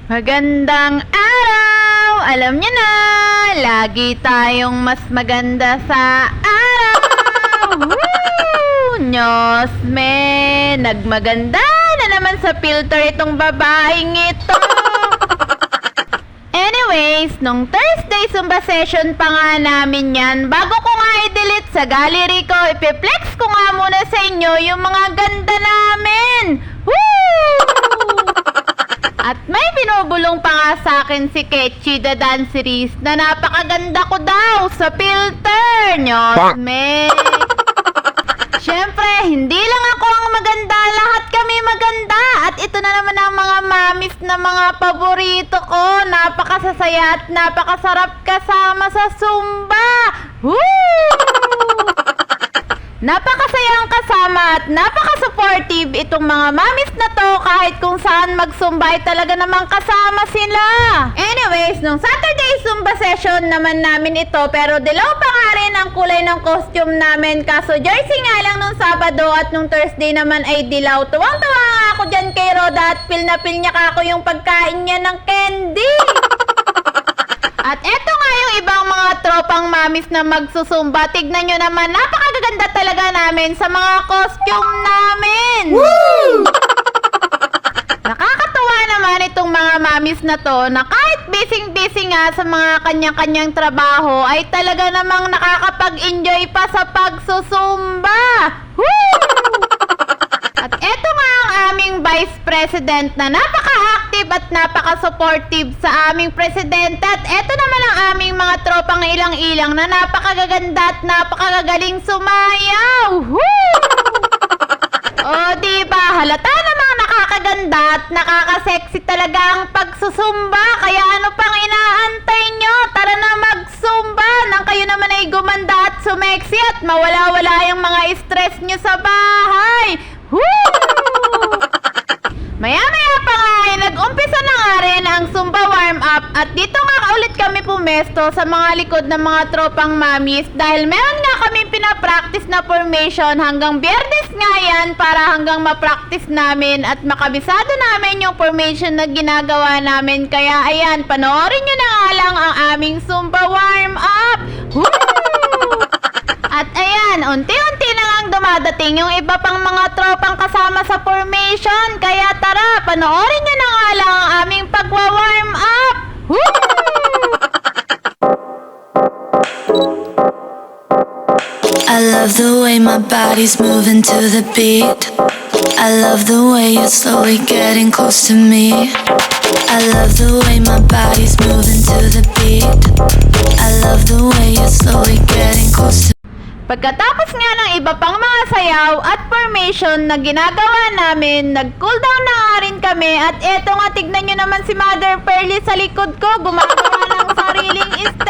Magandang araw! Alam niyo na, lagi tayong mas maganda sa araw! Woo! Diyos me, nagmaganda na naman sa filter itong babaeng ito! Anyways, nung Thursday Zumba session pa nga namin yan, bago ko nga i-delete sa gallery ko, ipiplex ko nga muna sa inyo yung mga ganda namin! Woo! At may binubulong pa nga sa akin si Ketchy the Dancerist na napakaganda ko daw sa filter. Nyos me. Siyempre, hindi lang ako ang maganda, lahat kami maganda. At ito na naman ang mga mamis na mga paborito ko. Napakasasaya at napakasarap kasama sa Zumba. Woo! Napakasayang kasama at napaka-supportive itong mga mamis na to, kahit kung saan mag-Zumba ay talaga namang kasama sila. Anyways, nung Saturday Zumba session naman namin ito, pero dilaw pa nga rin ang kulay ng costume namin, kaso jersey nga lang nung Sabado at nung Thursday naman ay dilaw. Tuwang-tuwa nga ako dyan kay Roda at feel na feel niya ako yung pagkain niya ng candy. At eto nga yung ibang mga tropang mamis na magsusumba. Tignan nyo naman, napakaganda talaga namin sa mga costume namin. Woo! Nakakatuwa naman itong mga mamis na to na kahit busy-busy nga sa mga kanya-kanyang trabaho ay talaga namang nakakapag-enjoy pa sa pagsusumba. Woo! At eto nga ang aming Vice President na napaka-active at napaka-supportive sa aming Presidente. At eto naman ang aming mga tropang ilang-ilang na napakagaganda at napakagagaling sumayaw. Woo! O diba, halata namang nakakaganda at nakaka-sexy talaga ang pagsusumba. Kaya ano pang inaantay nyo? Tara na mag-zumba nang kayo naman ay gumanda at sumeksi at mawala-wala yung mga stress nyo sa bahay. Woo! Maya-maya pa nga ay nag-umpisa na nga rin ang Zumba warm-up at dito nga ulit kami pumesto sa mga likod ng mga tropang mamis dahil meron nga kami pinapractice na formation hanggang Biyernes nga yan para hanggang ma-practice namin at makabisado namin yung formation na ginagawa namin. Kaya ayan, panoorin nyo na nga lang ang aming Zumba warm-up. Woo! At ayan, unti-unti na lang dumadating yung iba pang mga tropang kasama sa formation. Kaya tara, panoorin nyo na nga lang ang aming pagwa-warm up. Woo! I love the way my body's moving to the beat. I love the way you're slowly getting close to me. I love the way my body's moving to the beat. I love the way you're slowly getting close to me. Pagkatapos nga ng iba pang mga sayaw at formation na ginagawa namin, nag-cool down na nga rin kami at eto nga, tignan nyo naman si Mother Pearly sa likod ko, gumagawa ng sariling step.